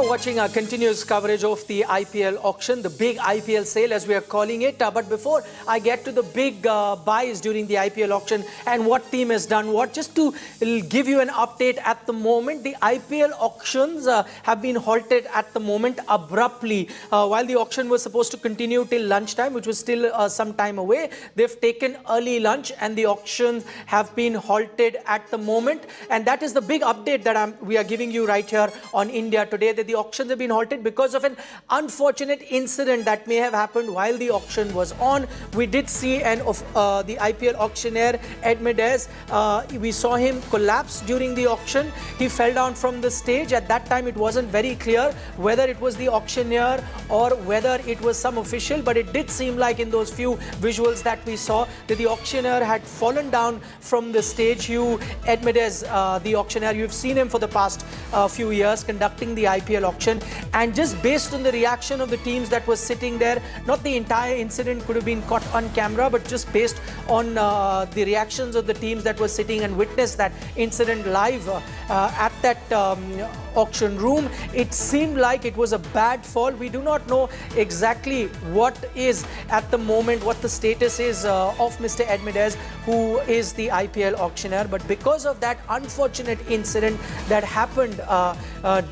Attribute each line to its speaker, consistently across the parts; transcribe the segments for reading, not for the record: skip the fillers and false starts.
Speaker 1: watching our continuous coverage of the IPL auction, the big IPL sale as we are calling it. But before I get to the big buys during the IPL auction and what team has done what, just to give you an update at the moment, the IPL auctions have been halted at the moment abruptly. While the auction was supposed to continue till lunchtime, which was still some time away, they've taken early lunch and the auctions have been halted at the moment. And that is the big update that we are giving you right here on India Today, that the auctions have been halted because of an unfortunate incident that may have happened while the auction was on. We did see the IPL auctioneer Edmeades. We saw him collapse during the auction. He fell down from the stage. At that time, it wasn't very clear whether it was the auctioneer or whether it was some official, but it did seem like in those few visuals that we saw that the auctioneer had fallen down from the stage. Hugh Edmeades, the auctioneer, you've seen him for the past few years conducting the IPL auction, and just based on the reaction of the teams that were sitting there, not the entire incident could have been caught on camera, but just based on the reactions of the teams that were sitting and witnessed that incident live at that auction room, it seemed like it was a bad fall. We do not know exactly what is at the moment, what the status is of Mr. Edmeades, who is the IPL auctioneer, but because of that unfortunate incident that happened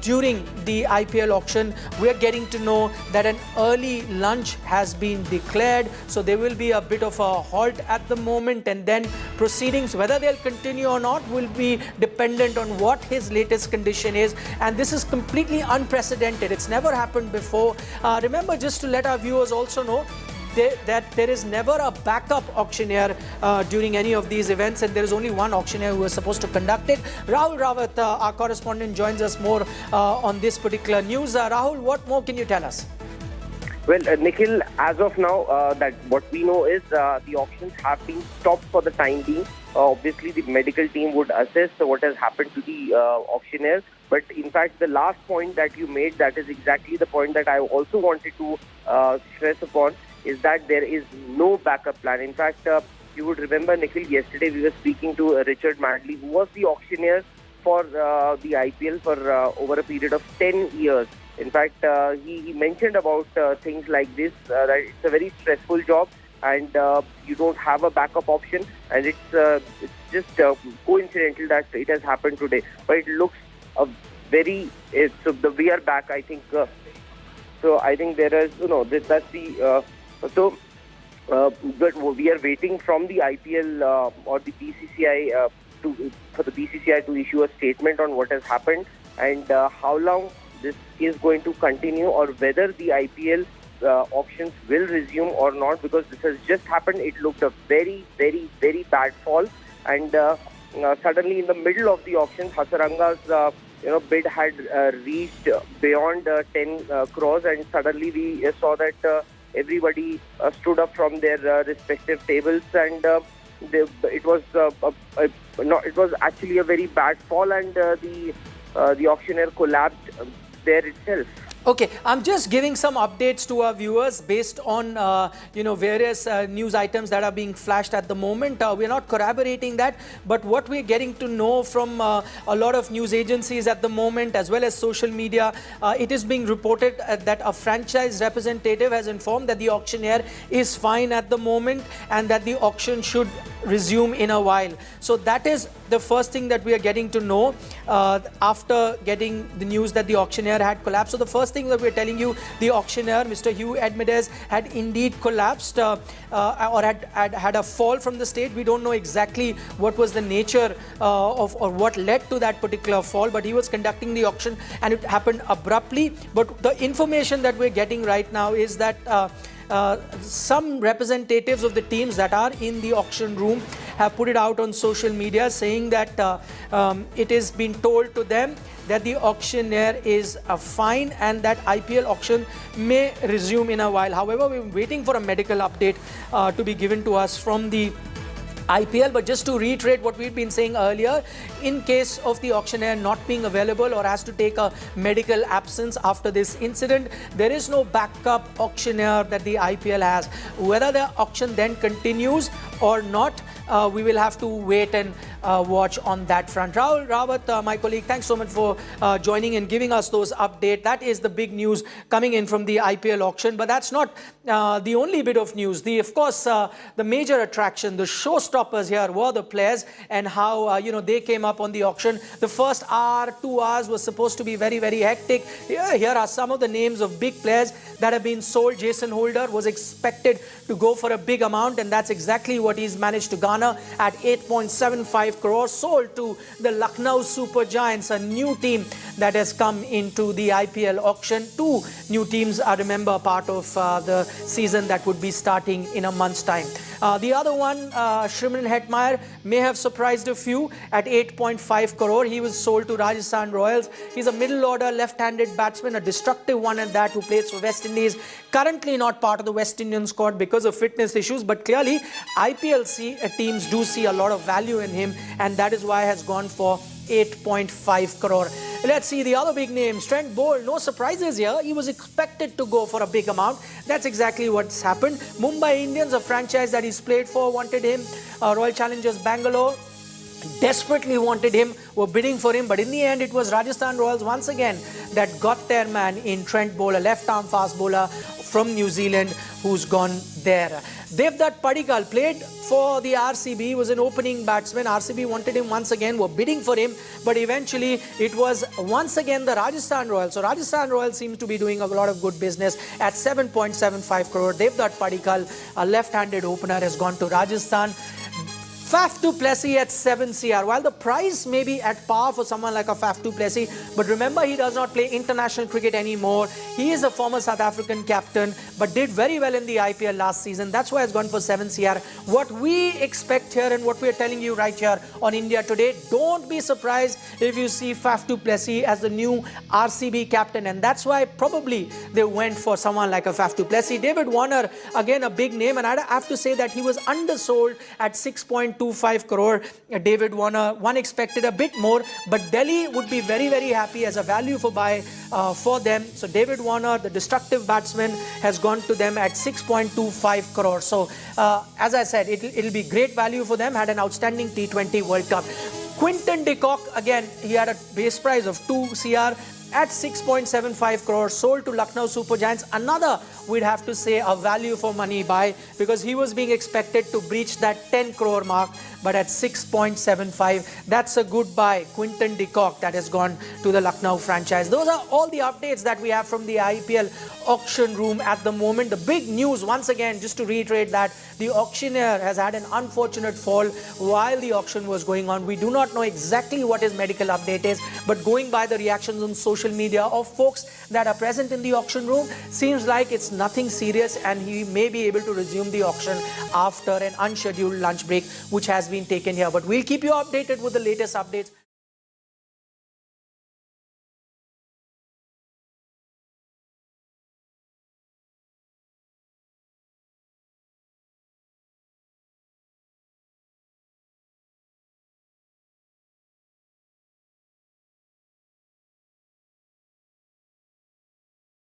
Speaker 1: during the IPL auction, we are getting to know that an early lunch has been declared. So there will be a bit of a halt at the moment, and then proceedings, whether they'll continue or not, will be dependent on what his latest condition is. And this is completely unprecedented. It's never happened before. Remember, just to let our viewers also know, that there is never a backup auctioneer during any of these events, and there is only one auctioneer who is supposed to conduct it. Rahul Rawat, our correspondent, joins us more on this particular news. Rahul, what more can you tell us?
Speaker 2: Well, Nikhil, as of now, that what we know is the auctions have been stopped for the time being. Obviously, the medical team would assess what has happened to the auctioneer. But in fact, the last point that you made, that is exactly the point that I also wanted to stress upon, is that there is no backup plan. In fact, you would remember, Nikhil, yesterday we were speaking to Richard Madley, who was the auctioneer for the IPL for over a period of 10 years. In fact, he mentioned about things like this, that it's a very stressful job and you don't have a backup option, and it's just coincidental that it has happened today. But it looks so we are back, I think. So I think there is, that's the... but we are waiting from the IPL or the BCCI for the BCCI to issue a statement on what has happened and how long this is going to continue, or whether the IPL auctions will resume or not, because this has just happened. It looked a very, very, very bad fall, and suddenly in the middle of the auction, Hasaranga's bid had reached beyond 10 crores, and suddenly we saw that everybody stood up from their respective tables, and it was actually a very bad fall, and the auctioneer collapsed there itself.
Speaker 1: Okay, I'm just giving some updates to our viewers based on various news items that are being flashed at the moment. We're not corroborating that, but what we're getting to know from a lot of news agencies at the moment, as well as social media, it is being reported that a franchise representative has informed that the auctioneer is fine at the moment and that the auction should resume in a while. So that is the first thing that we are getting to know after getting the news that the auctioneer had collapsed. So the first thing that we're telling you, the auctioneer, Mr. Hugh Edmeades, had indeed collapsed or had a fall from the stage. We don't know exactly what was the nature of or what led to that particular fall, but he was conducting the auction and it happened abruptly. But the information that we're getting right now is that some representatives of the teams that are in the auction room have put it out on social media, saying that it is being told to them that the auctioneer is fine and that IPL auction may resume in a while. However, we're waiting for a medical update to be given to us from the IPL. But just to reiterate what we've been saying earlier, in case of the auctioneer not being available or has to take a medical absence after this incident, there is no backup auctioneer that the IPL has. Whether the auction then continues or not. We will have to wait and watch on that front. Rahul Rawat, my colleague, thanks so much for joining and giving us those updates. That is the big news coming in from the IPL auction. But that's not the only bit of news. Of course, the major attraction, the showstoppers here were the players and how they came up on the auction. The first hour, 2 hours was supposed to be very, very hectic. Here are some of the names of big players that have been sold. Jason Holder was expected to go for a big amount, and that's exactly what he's managed to garner at 8.75 crore. Sold to the Lucknow Super Giants, a new team that has come into the IPL auction. 2 new teams are, remember, part of the season that would be starting in a month's time. The other one, Shreyas Iyer, may have surprised a few at 8.5 crore. He was sold to Rajasthan Royals. He's a middle-order left-handed batsman, a destructive one at that, who plays for West Indies. Currently not part of the West Indian squad because of fitness issues, but clearly IPL teams do see a lot of value in him, and that is why he has gone for 8.5 crore. Let's see the other big names. Trent Bolt, no surprises here. He was expected to go for a big amount. That's exactly what's happened. Mumbai Indians, a franchise that he's played for, wanted him. Royal Challengers Bangalore desperately wanted him, were bidding for him, but in the end it was Rajasthan Royals once again that got their man in Trent Bolt, a left-arm fast bowler from New Zealand who's gone there. Devdutt Padikkal played for the RCB, was an opening batsman. RCB wanted him once again, were bidding for him, but eventually it was once again the Rajasthan Royals. So Rajasthan Royals seems to be doing a lot of good business at 7.75 crore. Devdutt Padikkal, a left-handed opener, has gone to Rajasthan. Faf du Plessis at 7 CR. While the price may be at par for someone like a Faf du Plessis, but remember, he does not play international cricket anymore. He is a former South African captain, but did very well in the IPL last season. That's why it's gone for 7 CR. What we expect here and what we are telling you right here on India Today, don't be surprised if you see Faf du Plessis as the new RCB captain, and that's why probably they went for someone like a Faf du Plessis. David Warner, again a big name, and I have to say that he was undersold at 6.25 crore. David Warner, one expected a bit more, but Delhi would be very, very happy as a value for buy for them. So David Warner, the destructive batsman, has gone to them at 6.25 crore. So as I said, it'll be great value for them. Had an outstanding T20 World Cup. Quinton de Kock, again, he had a base price of 2 CR at 6.75 crore, sold to Lucknow Super Giants. Another, we'd have to say, a value for money buy, because he was being expected to breach that 10 crore mark, but at 6.75, that's a good buy. Quinton de Kock, that has gone to the Lucknow franchise. Those are all the updates that we have from the IPL auction room at the moment. The big news, once again, just to reiterate that, the auctioneer has had an unfortunate fall while the auction was going on. We do not know exactly what his medical update is, but going by the reactions on social media of folks that are present in the auction room, seems like it's nothing serious, and he may be able to resume the auction after an unscheduled lunch break, which has been taken here. But we'll keep you updated with the latest updates.